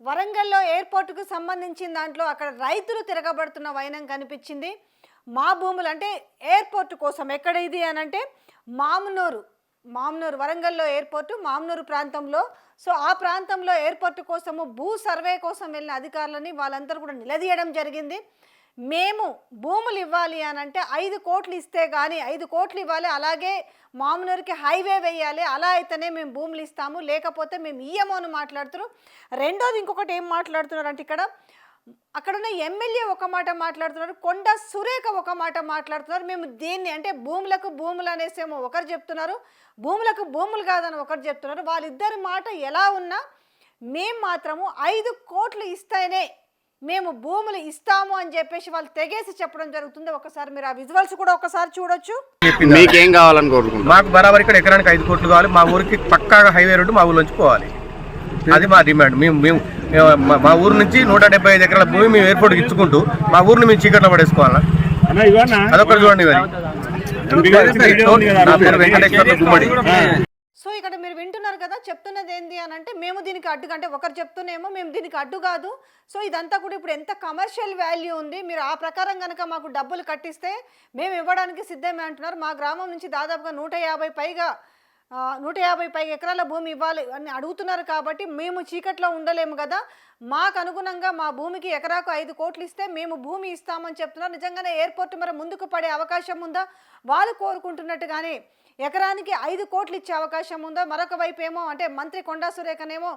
వరంగల్లో ఎయిర్పోర్టుకు సంబంధించిన దాంట్లో అక్కడ రైతులు తిరగబడుతున్న వైనం కనిపించింది. మా భూములు అంటే ఎయిర్పోర్టు కోసం ఎక్కడ ఇది అని అంటే మామునూరు వరంగల్లో ఎయిర్పోర్టు మామునూరు ప్రాంతంలో. సో ఆ ప్రాంతంలో ఎయిర్పోర్టు కోసము భూ సర్వే కోసం వెళ్ళిన అధికారులని వాళ్ళందరూ కూడా నిలదీయడం జరిగింది. మేము భూములు ఇవ్వాలి అని అంటే 5 కోట్లు ఇస్తే కానీ 5 కోట్లు ఇవ్వాలి, అలాగే మామునూరుకి హైవే వేయాలి, అలా అయితేనే మేము భూములు ఇస్తాము, లేకపోతే మేము ఇయ్యము అని మాట్లాడుతున్నారు. రెండోది ఇంకొకటి ఏం మాట్లాడుతున్నారు అంటే అక్కడున్న ఎమ్మెల్యే ఒక మాట మాట్లాడుతున్నారు, కొండ సురేఖ ఒక మాట మాట్లాడుతున్నారు. మేము దీన్ని అంటే భూములకు భూములు అనేసేమో ఒకరు చెప్తున్నారు, భూములకు భూములు కాదని ఒకరు చెప్తున్నారు. వాళ్ళిద్దరి మాట ఎలా ఉన్నా మేము మాత్రము 5 కోట్లు ఇస్తేనే మేము భూములు ఇస్తాము అని చెప్పేసి వాళ్ళు తెగేసి చెప్పడం జరుగుతుంది. ఒకసారి మీరు ఆ విజువల్స్ కూడా ఒకసారి చూడొచ్చు. మీకేం కావాలని కోరుకుంటున్నారు? మాకు బరాబర్ ఇక్కడ ఎకరానికి 5 కోట్లు కావాలి. మా ఊరికి పక్కాగా హైవే రోడ్డు మా ఊర్లోంచి పోవాలి, అది మా డిమాండ్. మేము మా ఊరు నుంచి 175 ఎకరాల భూమి మేము ఎయిర్పోర్ట్కి ఇచ్చుకుంటూ మా ఊరిని మేము చీకట్లో పడేసుకోవాలా? అదొకటి చూడండి. వెంకటేశ్వర గుమ్మడి. సో ఇక్కడ మీరు వింటున్నారు కదా, చెప్తున్నది ఏంటి అని అంటే మేము దీనికి అడ్డు, అంటే ఒకరు చెప్తున్నామో మేము దీనికి అడ్డు కాదు. సో ఇదంతా కూడా ఇప్పుడు ఎంత కమర్షియల్ వాల్యూ ఉంది, మీరు ఆ ప్రకారం కనుక మాకు డబ్బులు కట్టిస్తే మేము ఇవ్వడానికి సిద్ధమే అంటున్నారు. మా గ్రామం నుంచి దాదాపుగా 150 పైగా ఎకరాల భూమి ఇవ్వాలి అని అడుగుతున్నారు. కాబట్టి మేము చీకట్లో ఉండలేము కదా, మాకు అనుగుణంగా మా భూమికి ఎకరాకు 5 కోట్లు ఇస్తే మేము భూమి ఇస్తామని చెప్తున్నారు. నిజంగానే ఎయిర్పోర్ట్ మరి ముందుకు పడే అవకాశం ఉందా? వాళ్ళు కోరుకుంటున్నట్టుగానే ఎకరానికి 5 కోట్లు ఇచ్చే అవకాశం ఉందా? మరొక వైపు ఏమో అంటే మంత్రి కొండా సురేఖనేమో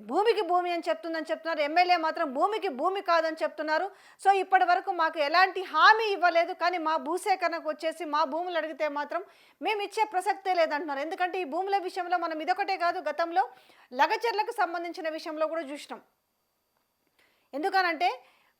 భూమికి భూమి అని చెప్తున్నారు, ఎమ్మెల్యే మాత్రం భూమికి భూమి కాదని చెప్తున్నారు. సో ఇప్పటి వరకు మాకు ఎలాంటి హామీ ఇవ్వలేదు, కానీ మా భూసేకరణకు వచ్చేసి మా భూములు అడిగితే మాత్రం మేము ఇచ్చే ప్రసక్తే లేదంటున్నారు. ఎందుకంటే ఈ భూముల విషయంలో మనం ఇదొకటే కాదు, గతంలో లగచర్లకు సంబంధించిన విషయంలో కూడా చూసినాం. ఎందుకనంటే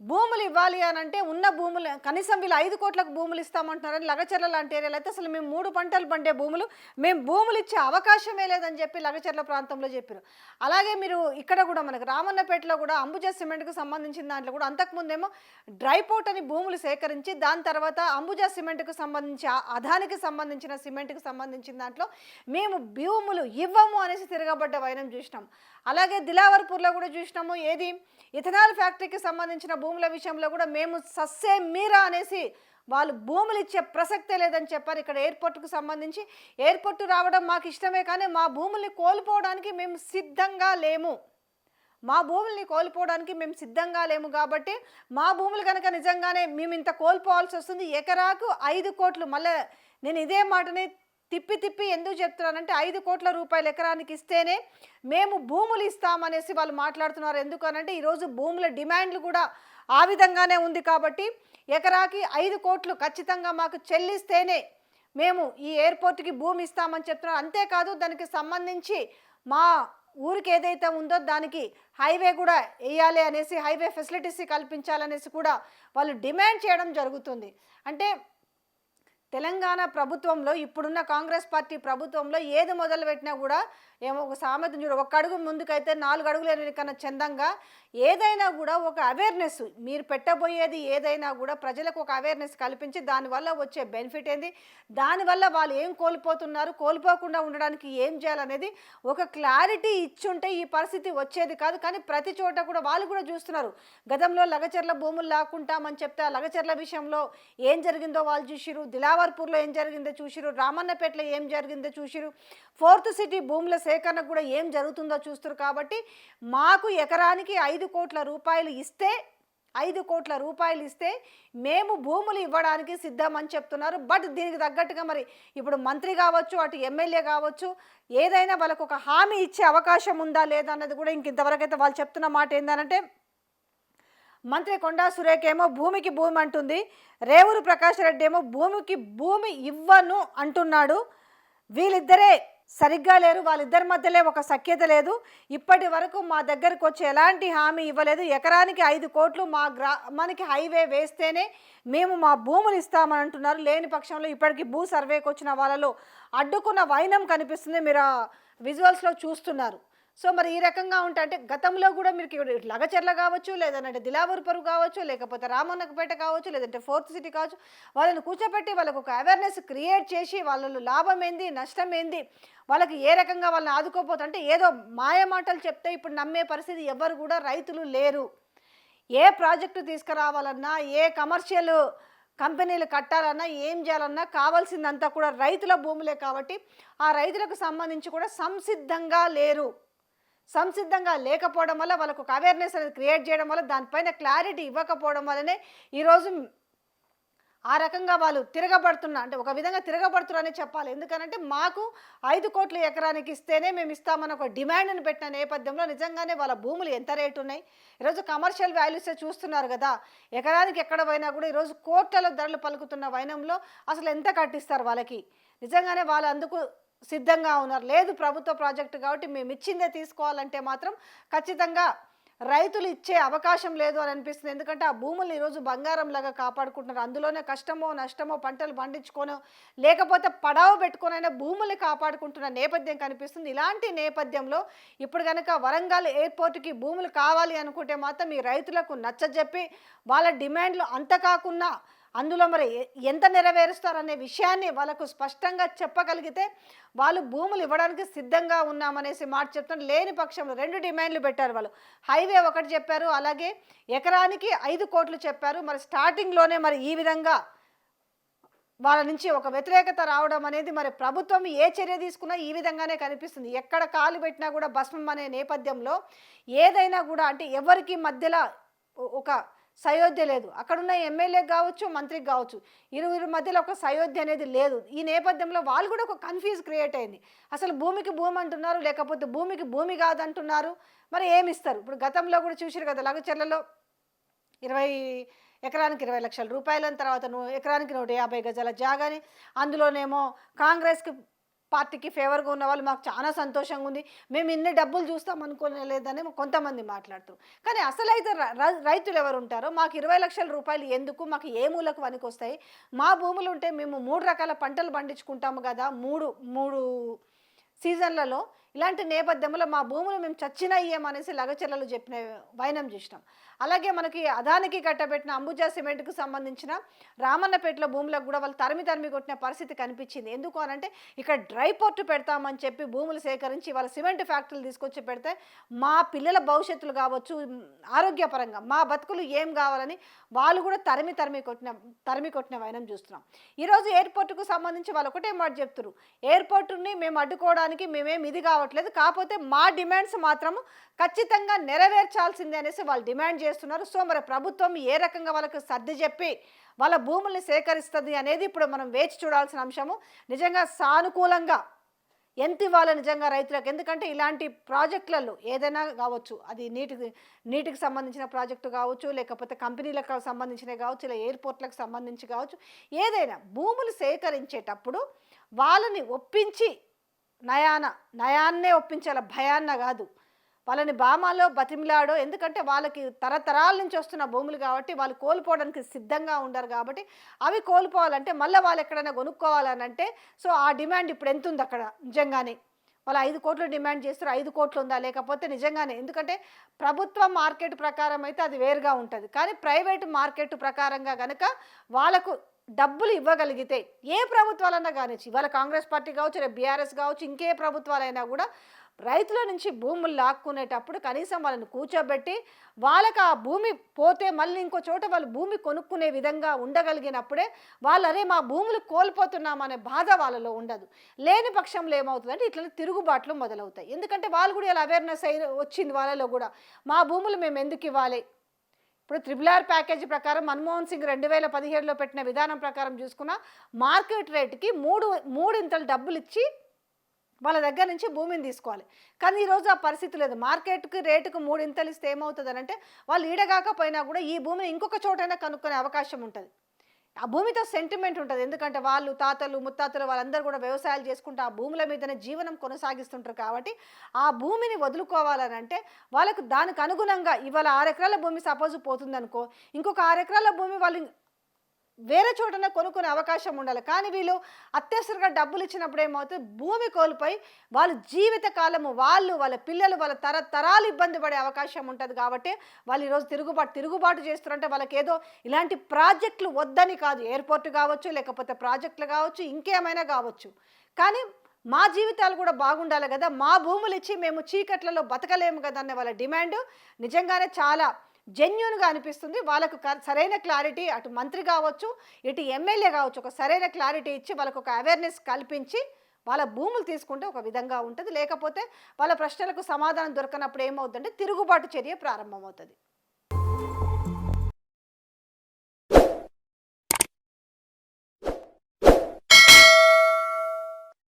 భూములు ఇవ్వాలి అని అంటే ఉన్న భూములు కనీసం వీళ్ళు 5 కోట్లకు భూములు ఇస్తామంటున్నారని లగచర్ల లాంటి ఏరియాలో అయితే అసలు మేము 3 పంటలు పండే భూములు మేము భూములు ఇచ్చే అవకాశమే లేదని చెప్పి లగచర్ల ప్రాంతంలో చెప్పారు. అలాగే మీరు ఇక్కడ కూడా మనకు రామన్నపేటలో కూడా అంబుజా సిమెంట్కు సంబంధించిన దాంట్లో కూడా అంతకుముందేమో డ్రై పోర్ట్ అని భూములు సేకరించి దాని తర్వాత అంబుజా సిమెంట్కు సంబంధించి అదానికి సంబంధించిన సిమెంట్కి సంబంధించిన దాంట్లో మేము భూములు ఇవ్వము అనేసి తిరగబడ్డ వైనం చూసినాం. అలాగే దిలావర్పూర్లో కూడా చూసినాము, ఏది ఇథనాల్ ఫ్యాక్టరీకి సంబంధించిన భూముల విషయంలో కూడా మేము సస్సే మీరా అనేసి వాళ్ళు భూములు ఇచ్చే ప్రసక్తే లేదని చెప్పారు. ఇక్కడ ఎయిర్పోర్టుకు సంబంధించి ఎయిర్పోర్టు రావడం మాకు ఇష్టమే, కానీ మా భూముల్ని కోల్పోవడానికి మేము సిద్ధంగా లేము, కాబట్టి మా భూములు కనుక నిజంగానే మేము ఇంత కోల్పోవాల్సి వస్తుంది. ఎకరాకు 5 కోట్లు, మళ్ళీ నేను ఇదే మాటని తిప్పి ఎందుకు చెప్తున్నానంటే 5 కోట్ల రూపాయలు ఎకరానికి ఇస్తేనే మేము భూములు ఇస్తామనేసి వాళ్ళు మాట్లాడుతున్నారు. ఎందుకనంటే ఈరోజు భూముల డిమాండ్లు కూడా ఆ విధంగానే ఉంది. కాబట్టి ఎకరాకి 5 కోట్లు ఖచ్చితంగా మాకు చెల్లిస్తేనే మేము ఈ ఎయిర్పోర్ట్కి భూమి ఇస్తామని చెప్తున్నారు. అంతేకాదు దానికి సంబంధించి మా ఊరికి ఏదైతే ఉందో దానికి హైవే కూడా వేయాలి అనేసి, హైవే ఫెసిలిటీస్ కల్పించాలనేసి కూడా వాళ్ళు డిమాండ్ చేయడం జరుగుతుంది. అంటే తెలంగాణ ప్రభుత్వంలో ఇప్పుడున్న కాంగ్రెస్ పార్టీ ప్రభుత్వంలో ఏది మొదలుపెట్టినా కూడా ఏమో ఒక సామెత చూడ, 1 అడుగు ముందుకైతే 4 అడుగులు ఎన్నికన్నా చందంగా ఏదైనా కూడా ఒక అవేర్నెస్, మీరు పెట్టబోయేది ఏదైనా కూడా ప్రజలకు ఒక అవేర్నెస్ కల్పించి దానివల్ల వచ్చే బెనిఫిట్ ఏంది, దానివల్ల వాళ్ళు ఏం కోల్పోతున్నారు, కోల్పోకుండా ఉండడానికి ఏం చేయాలనేది ఒక క్లారిటీ ఇచ్చుంటే ఈ పరిస్థితి వచ్చేది కాదు. కానీ ప్రతి చోట కూడా వాళ్ళు కూడా చూస్తున్నారు. గతంలో లగచర్ల భూములు లాక్కుంటామని చెప్తే ఆ లగచర్ల విషయంలో ఏం జరిగిందో వాళ్ళు చూసిరు, దిలావర్పూర్లో ఏం జరిగిందో చూసిరు, రామన్నపేటలో ఏం జరిగిందో చూసిరు, 4th సిటీ భూముల సేకరణ కూడా ఏం జరుగుతుందో చూస్తారు. కాబట్టి మాకు ఎకరానికి 5 కోట్ల రూపాయలు ఇస్తే మేము భూములు ఇవ్వడానికి సిద్ధమని చెప్తున్నారు. బట్ దీనికి తగ్గట్టుగా మరి ఇప్పుడు మంత్రి కావచ్చు, అటు ఎమ్మెల్యే కావచ్చు, ఏదైనా వాళ్ళకు ఒక హామీ ఇచ్చే అవకాశం ఉందా లేదా అన్నది కూడా ఇంతవరకు అయితే వాళ్ళు చెప్తున్న మాట ఏంటంటే, మంత్రి కొండా సురేఖ ఏమో భూమికి భూమి అంటుంది, రేవూరు ప్రకాష్ రెడ్డి ఏమో భూమికి భూమి ఇవ్వను అంటున్నాడు. వీళ్ళిద్దరే సరిగ్గా లేరు, వాళ్ళిద్దరి మధ్యలో ఒక సఖ్యత లేదు. ఇప్పటి వరకు మా దగ్గరకు వచ్చి ఎలాంటి హామీ ఇవ్వలేదు. ఎకరానికి 5 కోట్లు మా గ్రామానికి హైవే వేస్తేనే మేము మా భూములు ఇస్తామని అంటున్నారు. లేని పక్షంలో ఇప్పటికీ భూ సర్వేకి వచ్చిన వాళ్ళలో అడ్డుకున్న వైనం కనిపిస్తుంది, మీరు ఆ విజువల్స్లో చూస్తున్నారు. సో మరి ఈ రకంగా ఉంటా అంటే గతంలో కూడా మీకు లగచర్ల కావచ్చు, లేదంటే దిలావర్పరు కావచ్చు, లేకపోతే రామన్నపేట కావచ్చు, లేదంటే ఫోర్త్ సిటీ కావచ్చు, వాళ్ళని కూర్చోబెట్టి వాళ్ళకు ఒక అవేర్నెస్ క్రియేట్ చేసి వాళ్ళలో లాభం ఏంది, నష్టం ఏంది, వాళ్ళకి ఏ రకంగా వాళ్ళని ఆదుకోపోతే అంటే ఏదో మాయ మాటలు చెప్తే ఇప్పుడు నమ్మే పరిస్థితి ఎవరు కూడా రైతులు లేరు. ఏ ప్రాజెక్టు తీసుకురావాలన్నా, ఏ కమర్షియల్ కంపెనీలు కట్టాలన్నా, ఏం చేయాలన్నా కావాల్సిందంతా కూడా రైతుల భూములే కాబట్టి ఆ రైతులకు సంబంధించి కూడా సంసిద్ధంగా లేరు. సంసిద్ధంగా లేకపోవడం వల్ల వాళ్ళకు ఒక అవేర్నెస్ అనేది క్రియేట్ చేయడం వల్ల దానిపైన క్లారిటీ ఇవ్వకపోవడం వల్లనే ఈరోజు ఆ రకంగా వాళ్ళు తిరగబడుతున్నా అంటే ఒక విధంగా తిరగబడుతున్నారని చెప్పాలి. ఎందుకనంటే మాకు 5 కోట్ల ఎకరానికి ఇస్తేనే మేము ఇస్తామని ఒక డిమాండ్ని పెట్టిన నేపథ్యంలో నిజంగానే వాళ్ళ భూములు ఎంత రేటు ఉన్నాయి. ఈరోజు కమర్షియల్ వాల్యూసే చూస్తున్నారు కదా, ఎకరానికి ఎక్కడ పోయినా కూడా ఈరోజు కోట్లలో ధరలు పలుకుతున్న వైనంలో అసలు ఎంత కట్టిస్తారు వాళ్ళకి. నిజంగానే వాళ్ళు అందుకు సిద్ధంగా ఉన్నారు. లేదు ప్రభుత్వ ప్రాజెక్టు కాబట్టి మేము ఇచ్చిందే తీసుకోవాలంటే మాత్రం ఖచ్చితంగా రైతులు ఇచ్చే అవకాశం లేదు అని అనిపిస్తుంది. ఎందుకంటే ఆ భూములు ఈరోజు బంగారంలాగా కాపాడుకుంటున్నారు. అందులోనే కష్టమో నష్టమో పంటలు పండించుకోనో లేకపోతే పడావు పెట్టుకోనైనా భూముల్ని కాపాడుకుంటున్న నేపథ్యం కనిపిస్తుంది. ఇలాంటి నేపథ్యంలో ఇప్పుడు కనుక వరంగల్ ఎయిర్పోర్ట్కి భూములు కావాలి అనుకుంటే మాత్రం ఈ రైతులకు నచ్చజెప్పి వాళ్ళ డిమాండ్లు అంత కాకుండా అందులో మరి ఎంత నెరవేరుస్తారనే విషయాన్ని వాళ్ళకు స్పష్టంగా చెప్పగలిగితే వాళ్ళు భూములు ఇవ్వడానికి సిద్ధంగా ఉన్నామనేసి మాట చెప్తున్నారు. లేని పక్షంలో 2 డిమాండ్లు పెట్టారు వాళ్ళు. హైవే ఒకటి చెప్పారు, అలాగే ఎకరానికి 5 కోట్లు చెప్పారు. మరి స్టార్టింగ్లోనే మరి ఈ విధంగా వాళ్ళ నుంచి ఒక వ్యతిరేకత రావడం అనేది మరి ప్రభుత్వం ఏ చర్య తీసుకున్నా ఈ విధంగానే కనిపిస్తుంది. ఎక్కడ కాలు పెట్టినా కూడా భస్మం అనే నేపథ్యంలో ఏదైనా కూడా అంటే ఎవరికి మధ్యలో ఒక సయోధ్య లేదు. అక్కడున్న ఎమ్మెల్యేకి కావచ్చు, మంత్రికి కావచ్చు, ఇరువురి మధ్యలో ఒక సయోధ్య అనేది లేదు. ఈ నేపథ్యంలో వాళ్ళు కూడా ఒక కన్ఫ్యూజ్ క్రియేట్ అయింది. అసలు భూమికి భూమి అంటున్నారు, లేకపోతే భూమికి భూమి కాదంటున్నారు, మరి ఏమి ఇస్తారు. ఇప్పుడు గతంలో కూడా చూసారు కదా, లగచర్లలో 20 ఎకరానికి 20 లక్షల రూపాయలని, తర్వాత ఎకరానికి 150 గజాల జాగాని, అందులోనేమో కాంగ్రెస్కి పార్టీకి ఫేవర్గా ఉన్న వాళ్ళు మాకు చాలా సంతోషంగా ఉంది, మేము ఇన్ని డబ్బులు చూస్తాం అనుకోలేదని కొంతమంది మాట్లాడుతారు. కానీ అసలైతే రైతులు ఎవరు ఉంటారో మాకు 20 లక్షల రూపాయలు ఎందుకు, మాకు ఏ మూలకు వస్తాయి, మా భూములు ఉంటే మేము 3 రకాల పంటలు పండించుకుంటాము కదా, మూడు సీజన్లలో. ఇలాంటి నేపథ్యంలో మా భూములు మేము చచ్చినా ఇయ్యమనేసి లగచర్లలో చెప్పిన వైనం చూసినాం. అలాగే మనకి అదానికి కట్టబెట్టిన అంబుజా సిమెంట్కు సంబంధించిన రామన్నపేటలో భూములకు కూడా వాళ్ళు తరిమి కొట్టిన పరిస్థితి కనిపించింది. ఎందుకు అనంటే ఇక్కడ డ్రై పోర్ట్ పెడతామని చెప్పి భూములు సేకరించి వాళ్ళ సిమెంట్ ఫ్యాక్టరీలు తీసుకొచ్చి పెడితే మా పిల్లల భవిష్యత్తులు కావచ్చు, ఆరోగ్యపరంగా మా బతుకులు ఏం కావాలని వాళ్ళు కూడా తరిమి కొట్టిన వైనం చూస్తున్నాం. ఈరోజు ఎయిర్పోర్టుకు సంబంధించి వాళ్ళు ఒకటే మాట చెప్తున్నారు, ఎయిర్పోర్టుని మేము అడ్డుకోవడానికి మేమేం ఇది కావట్లేదు, కాకపోతే మా డిమాండ్స్ మాత్రం ఖచ్చితంగా నెరవేర్చాల్సిందే అనేసి వాళ్ళు డిమాండ్ చేస్తున్నారు. సో మరి ప్రభుత్వం ఏ రకంగా వాళ్ళకి సర్ది చెప్పి వాళ్ళ భూముల్ని సేకరిస్తుంది అనేది ఇప్పుడు మనం వేచి చూడాల్సిన అంశము. నిజంగా సానుకూలంగా ఎంత ఇవ్వాలి నిజంగా రైతులకు. ఎందుకంటే ఇలాంటి ప్రాజెక్టులలో ఏదైనా కావచ్చు, అది నీటికి సంబంధించిన ప్రాజెక్టు కావచ్చు, లేకపోతే కంపెనీలకు సంబంధించినవి కావచ్చు, ఇలా ఎయిర్పోర్ట్లకు సంబంధించి కావచ్చు, ఏదైనా భూములు సేకరించేటప్పుడు వాళ్ళని ఒప్పించి నయాన్నే ఒప్పించాల, భయాన్న కాదు. వాళ్ళని బామాలో బతిమిలాడో, ఎందుకంటే వాళ్ళకి తరతరాల నుంచి వస్తున్న భూములు కాబట్టి వాళ్ళు కోల్పోవడానికి సిద్ధంగా ఉండరు. కాబట్టి అవి కోల్పోవాలంటే మళ్ళీ వాళ్ళు ఎక్కడైనా కొనుక్కోవాలనంటే సో ఆ డిమాండ్ ఇప్పుడు ఎంత ఉంది అక్కడ. నిజంగానే వాళ్ళు 5 కోట్లు డిమాండ్ చేస్తారు, 5 కోట్లు ఉందా, లేకపోతే నిజంగానే, ఎందుకంటే ప్రభుత్వ మార్కెట్ ప్రకారం అయితే అది వేరుగా ఉంటుంది, కానీ ప్రైవేటు మార్కెట్ ప్రకారంగా కనుక వాళ్ళకు డబ్బులు ఇవ్వగలిగితే ఏ ప్రభుత్వాలన్నా కానిచ్చి, ఇవాళ కాంగ్రెస్ పార్టీ కావచ్చు, రేపు బీఆర్ఎస్ కావచ్చు, ఇంకే ప్రభుత్వాలైనా కూడా రైతుల నుంచి భూములు లాక్కునేటప్పుడు కనీసం వాళ్ళని కూర్చోబెట్టి వాళ్ళకి ఆ భూమి పోతే మళ్ళీ ఇంకో చోట వాళ్ళు భూమి కొనుక్కునే విధంగా ఉండగలిగినప్పుడే వాళ్ళు అరే మా భూములు కోల్పోతున్నామనే బాధ వాళ్ళలో ఉండదు. లేని పక్షంలో ఏమవుతుందంటే ఇట్లా తిరుగుబాట్లు మొదలవుతాయి. ఎందుకంటే వాళ్ళు కూడా ఇలా అవేర్నెస్ వచ్చింది వాళ్ళలో కూడా, మా భూములు మేము ఎందుకు ఇవ్వాలి. ఇప్పుడు RRR ప్యాకేజీ ప్రకారం మన్మోహన్ సింగ్ 2017లో పెట్టిన విధానం ప్రకారం చూసుకున్న మార్కెట్ రేటుకి మూడింతలు డబ్బులు ఇచ్చి వాళ్ళ దగ్గర నుంచి భూమిని తీసుకోవాలి. కానీ ఈరోజు ఆ పరిస్థితి లేదు. మార్కెట్కి రేటుకు 3 ఇంతలు ఇస్తే ఏమవుతుంది అంటే వాళ్ళు ఈడగాకపోయినా కూడా ఈ భూమిని ఇంకొక చోటైనా కనుక్కునే అవకాశం ఉంటుంది. ఆ భూమితో సెంటిమెంట్ ఉంటుంది, ఎందుకంటే వాళ్ళు తాతలు ముత్తాతలు వాళ్ళందరూ కూడా వ్యవసాయాలు చేసుకుంటూ ఆ భూముల మీదనే జీవనం కొనసాగిస్తుంటారు. కాబట్టి ఆ భూమిని వదులుకోవాలని అంటే వాళ్ళకు దానికి అనుగుణంగా ఇవాళ 6 ఎకరాల భూమి సపోజ్ పోతుందనుకో, ఇంకొక 6 ఎకరాల భూమి వాళ్ళు వేరే చోటనే కొనుక్కునే అవకాశం ఉండాలి. కానీ వీళ్ళు అత్యవసరంగా డబ్బులు ఇచ్చినప్పుడు ఏమవుతుంది, భూమి కోల్పోయి వాళ్ళు జీవిత కాలము వాళ్ళ పిల్లలు వాళ్ళ తరాలు ఇబ్బంది పడే అవకాశం ఉంటుంది. కాబట్టి వాళ్ళు ఈరోజు తిరుగుబాటు చేస్తున్నారంటే వాళ్ళకి ఏదో ఇలాంటి ప్రాజెక్టులు వద్దని కాదు, ఎయిర్పోర్ట్ కావచ్చు, లేకపోతే ప్రాజెక్టులు కావచ్చు, ఇంకేమైనా కావచ్చు. కానీ మా జీవితాలు కూడా బాగుండాలి కదా, మా భూములు ఇచ్చి మేము చీకట్లలో బతకలేము కదా అనే వాళ్ళ డిమాండ్ నిజంగానే చాలా జెన్యూన్గా అనిపిస్తుంది. వాళ్ళకు సరైన క్లారిటీ, అటు మంత్రి కావచ్చు, ఇటు ఎమ్మెల్యే కావచ్చు, ఒక సరైన క్లారిటీ ఇచ్చి వాళ్ళకు ఒక అవేర్నెస్ కల్పించి వాళ్ళ భూములు తీసుకుంటే ఒక విధంగా ఉంటుంది. లేకపోతే వాళ్ళ ప్రశ్నలకు సమాధానం దొరకనప్పుడు ఏమవుతుందంటే తిరుగుబాటు చర్య ప్రారంభమవుతుంది.